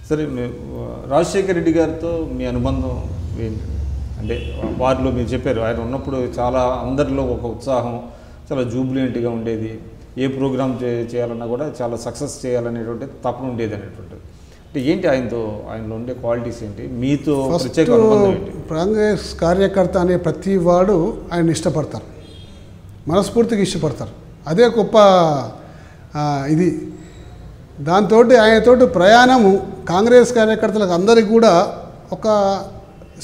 సరే, రాజశేఖర రెడ్డి గారితో మీ అనుబంధం ఏంటి? అంటే వారిలో మీరు చెప్పారు ఆయన ఉన్నప్పుడు చాలా అందరిలో ఒక ఉత్సాహం, చాలా జూబ్లియంట్గా ఉండేది, ఏ ప్రోగ్రామ్ చేయాలన్నా కూడా చాలా సక్సెస్ చేయాలనేటువంటి తపన ఉండేది అనేటువంటిది. అంటే ఏంటి ఆయనలో ఉండే క్వాలిటీస్ ఏంటి, మీతో ప్రత్యేక అనుబంధం ఏంటి? కాంగ్రెస్ కార్యకర్త అనే ప్రతి వాడు ఆయన ఇష్టపడతారు, మనస్ఫూర్తిగా ఇష్టపడతారు. అదే గొప్ప ఇది. దాంతో ఆయనతోటి ప్రయాణము కాంగ్రెస్ కార్యకర్తలకు అందరికీ కూడా ఒక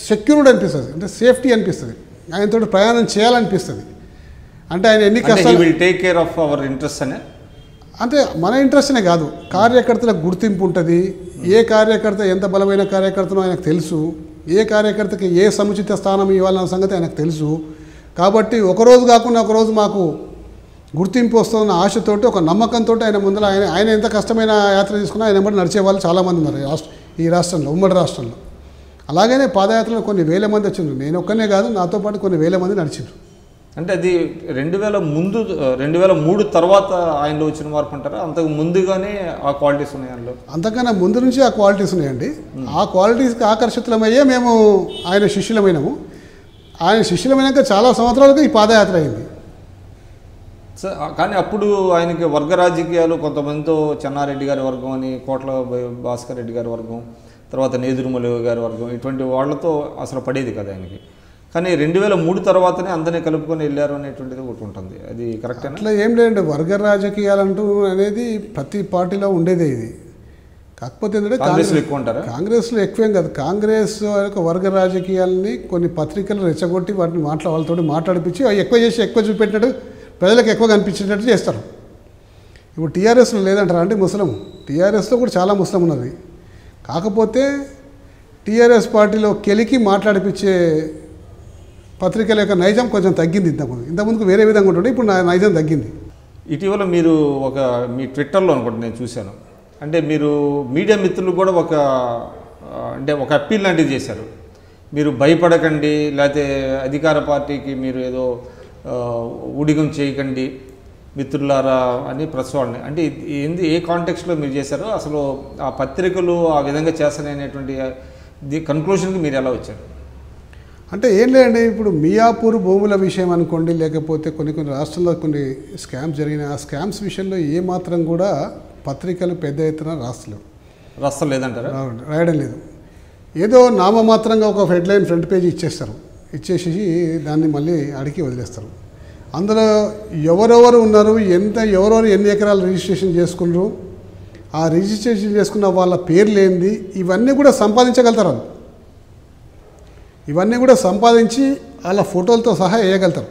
సెక్యూర్డ్ అనిపిస్తుంది, అంటే సేఫ్టీ అనిపిస్తుంది, ఆయనతోటి ప్రయాణం చేయాలనిపిస్తుంది. అంటే ఆయన ఎన్ని కష్టాలు will take care of our interest అనే, అంటే మన ఇంట్రెస్ట్నే కాదు, కార్యకర్తలకు గుర్తింపు ఉంటుంది. ఏ కార్యకర్త ఎంత బలమైన కార్యకర్తనో ఆయనకు తెలుసు, ఏ కార్యకర్తకి ఏ సముచిత స్థానం ఇవ్వాలన్న సంగతి ఆయనకు తెలుసు. కాబట్టి ఒకరోజు కాకుండా ఒకరోజు మాకు గుర్తింపు వస్తుందన్న ఆశతోటి, ఒక నమ్మకంతో ఆయన ముందర ఆయన ఎంత కష్టమైన యాత్ర తీసుకున్నా ఆయన వెంబడి నడిచే వాళ్ళు చాలామంది ఉన్నారు ఈ రాష్ట్రంలో, ఉమ్మడి రాష్ట్రంలో. అలాగనే పాదయాత్రలో కొన్ని వేల మంది వచ్చిండ్రు, నేను ఒక్కనే కాదు, నాతో పాటు కొన్ని వేల మంది నడిచిండ్రు. అంటే అది 2003 తర్వాత ఆయనలో వచ్చిన మార్పు అంటారా? అంతకు ముందుగానే ఆ క్వాలిటీస్ ఉన్నాయి ఆయనలో? అంతకన్నా ముందు నుంచి ఆ క్వాలిటీస్ ఉన్నాయండి. ఆ క్వాలిటీస్కి ఆకర్షితులమయ్యే మేము ఆయన శిష్యులమైనాము. ఆయన శిష్యులమైనాక చాలా సంవత్సరాలకు ఈ పాదయాత్ర అయింది. కానీ అప్పుడు ఆయనకి వర్గ రాజకీయాలు, కొంతమందితో చెన్నారెడ్డి గారి వర్గం అని, కోట్ల భాస్కర్ రెడ్డి గారి వర్గం, తర్వాత నేదురుమల గారి వర్గం, ఇటువంటి వాళ్ళతో అసలు పడేది కదా ఆయనకి. కానీ 2003 తర్వాతనే అందరినీ కలుపుకొని వెళ్ళారు అనేటువంటిది ఒకటి ఉంటుంది. అది కరెక్టేనా? అట్లా ఏం లేదండి, వర్గ రాజకీయాలంటూ అనేది ప్రతి పార్టీలో ఉండేదే. ఇది కాకపోతే ఏంటంటే కాంగ్రెస్లో ఎక్కువ ఉంటారా? కాంగ్రెస్లో ఎక్కువేం కాదు. కాంగ్రెస్ యొక్క వర్గ రాజకీయాలని కొన్ని పత్రికలు రెచ్చగొట్టి వాటిని వాళ్ళతో మాట్లాడిపించి ఎక్కువ చేసి ఎక్కువ చూపెట్టినట్టు, ప్రజలకు ఎక్కువ కనిపించేటట్టు చేస్తారు. ఇప్పుడు టీఆర్ఎస్లో లేదంటారా అంటే ముస్లిం, టీఆర్ఎస్లో కూడా చాలా ముస్లిం ఉన్నది. కాకపోతే టీఆర్ఎస్ పార్టీలో కెలికి మాట్లాడిపించే పత్రికల యొక్క నైజం కొంచెం తగ్గింది. ఇంతకుముందుకు వేరే విధంగా ఉంటుండే, ఇప్పుడు నైజం తగ్గింది. ఇటీవల మీరు మీ ట్విట్టర్లో అనుకుంటే నేను చూశాను, అంటే మీరు మీడియా మిత్రులు కూడా ఒక అప్పీల్ లాంటిది చేశారు. మీరు భయపడకండి, లేకపోతే అధికార పార్టీకి మీరు ఏదో ఊడిగం చేయకండి మిత్రులారా అని ప్రశ్నవాళ్ళని, అంటే ఏ కాంటెక్స్ట్లో మీరు చేశారో, అసలు ఆ పత్రికలు ఆ విధంగా చేస్తాననేటువంటి కన్క్లూషన్కి మీరు ఎలా వచ్చారు? అంటే ఏం లేదండి, ఇప్పుడు మియాపూర్ భూముల విషయం అనుకోండి, లేకపోతే కొన్ని రాష్ట్రాల్లో కొన్ని స్కామ్స్ జరిగినాయి. ఆ స్కామ్స్ విషయంలో ఏమాత్రం కూడా పత్రికలు పెద్ద ఎత్తున రాస్తలేదంటారా? రాయడం లేదు. ఏదో నామమాత్రంగా ఒక హెడ్లైన్ ఫ్రంట్ పేజీ ఇచ్చేసి దాన్ని మళ్ళీ అడిగి వదిలేస్తారు. అందులో ఎవరెవరు ఉన్నారు, ఎవరెవరు ఎన్ని ఎకరాలు రిజిస్ట్రేషన్ చేసుకున్నారు, ఆ రిజిస్ట్రేషన్ చేసుకున్న వాళ్ళ పేర్లు ఏంది, ఇవన్నీ కూడా సంపాదించగలుగుతారు. ఇవన్నీ కూడా సంపాదించి వాళ్ళ ఫోటోలతో సహా వేయగలుగుతారు.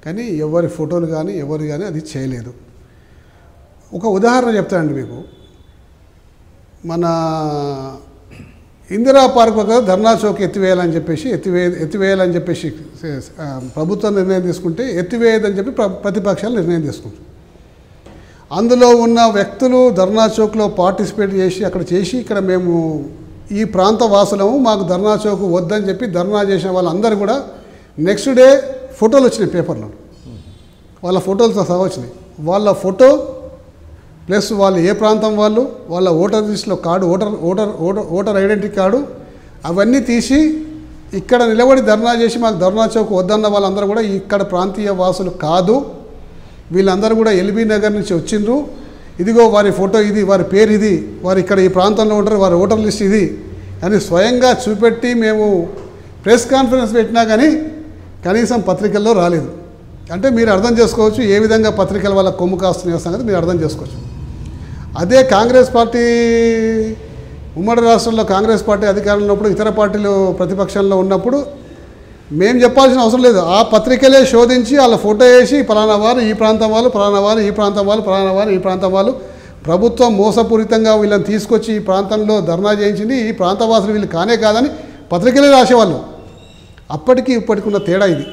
కానీ ఎవరి ఫోటోలు కానీ అది చేయలేదు. ఒక ఉదాహరణ చెప్తానండి మీకు. మన ఇందిరా పార్క్ వద్ద ధర్నా చౌక్ ఎత్తివేయాలని చెప్పేసి ప్రభుత్వం నిర్ణయం తీసుకుంటే ఎత్తివేయదని చెప్పి ప్రతిపక్షాలు నిర్ణయం తీసుకుంటారు. అందులో ఉన్న వ్యక్తులు ధర్నా చౌక్లో పార్టిసిపేట్ చేసి ఇక్కడ మేము ఈ ప్రాంత వాసులము, మాకు ధర్నా చౌక్ వద్దని చెప్పి ధర్నా చేసిన వాళ్ళందరూ కూడా నెక్స్ట్ డే ఫోటోలు వచ్చినాయి పేపర్లో, వాళ్ళ ఫోటోలతో సహా వచ్చినాయి. వాళ్ళ ఫోటో ప్లస్ వాళ్ళు ఏ ప్రాంతం వాళ్ళ ఓటర్ లిస్టులో కార్డు, ఓటర్ ఐడెంటిటీ కార్డు అవన్నీ తీసి ఇక్కడ నిలబడి ధర్నా చేసి మాకు ధర్నా చౌక్ వద్దన్న వాళ్ళందరూ కూడా ఇక్కడ ప్రాంతీయ వాసులు కాదు, వీళ్ళందరూ కూడా ఎల్బీ నగర్ నుంచి వచ్చిండ్రు, ఇదిగో వారి ఫోటో ఇది, వారి పేరు ఇది, వారు ఇక్కడ ఈ ప్రాంతంలో ఉంటారు, వారి ఓటర్ లిస్ట్ ఇది అని స్వయంగా చూపెట్టి మేము ప్రెస్ కాన్ఫరెన్స్ పెట్టినా కానీ కనీసం పత్రికల్లో రాలేదు. అంటే మీరు అర్థం చేసుకోవచ్చు ఏ విధంగా పత్రికల వల్ల కొమ్ము కాస్తున్న సంగతి మీరు అర్థం చేసుకోవచ్చు. అదే కాంగ్రెస్ పార్టీ ఉమ్మడి రాష్ట్రంలో కాంగ్రెస్ పార్టీ అధికారంలో ఉన్నప్పుడు, ఇతర పార్టీలు ప్రతిపక్షంలో ఉన్నప్పుడు మేము చెప్పాల్సిన అవసరం లేదు. ఆ పత్రికలే శోధించి వాళ్ళ ఫోటో వేసి పలానా వారు ఈ ప్రాంతం వాళ్ళు, పలానా వారు ఈ ప్రాంతం వాళ్ళు, పలానా వారు ఈ ప్రాంతం వాళ్ళు, ప్రభుత్వం మోసపూరితంగా వీళ్ళని తీసుకొచ్చి ఈ ప్రాంతంలో ధర్నా చేయించింది, ఈ ప్రాంతవాసులు వీళ్ళు కానే కాదని పత్రికలే రాసేవాళ్ళు. అప్పటికి ఇప్పటికున్న తేడా ఇది.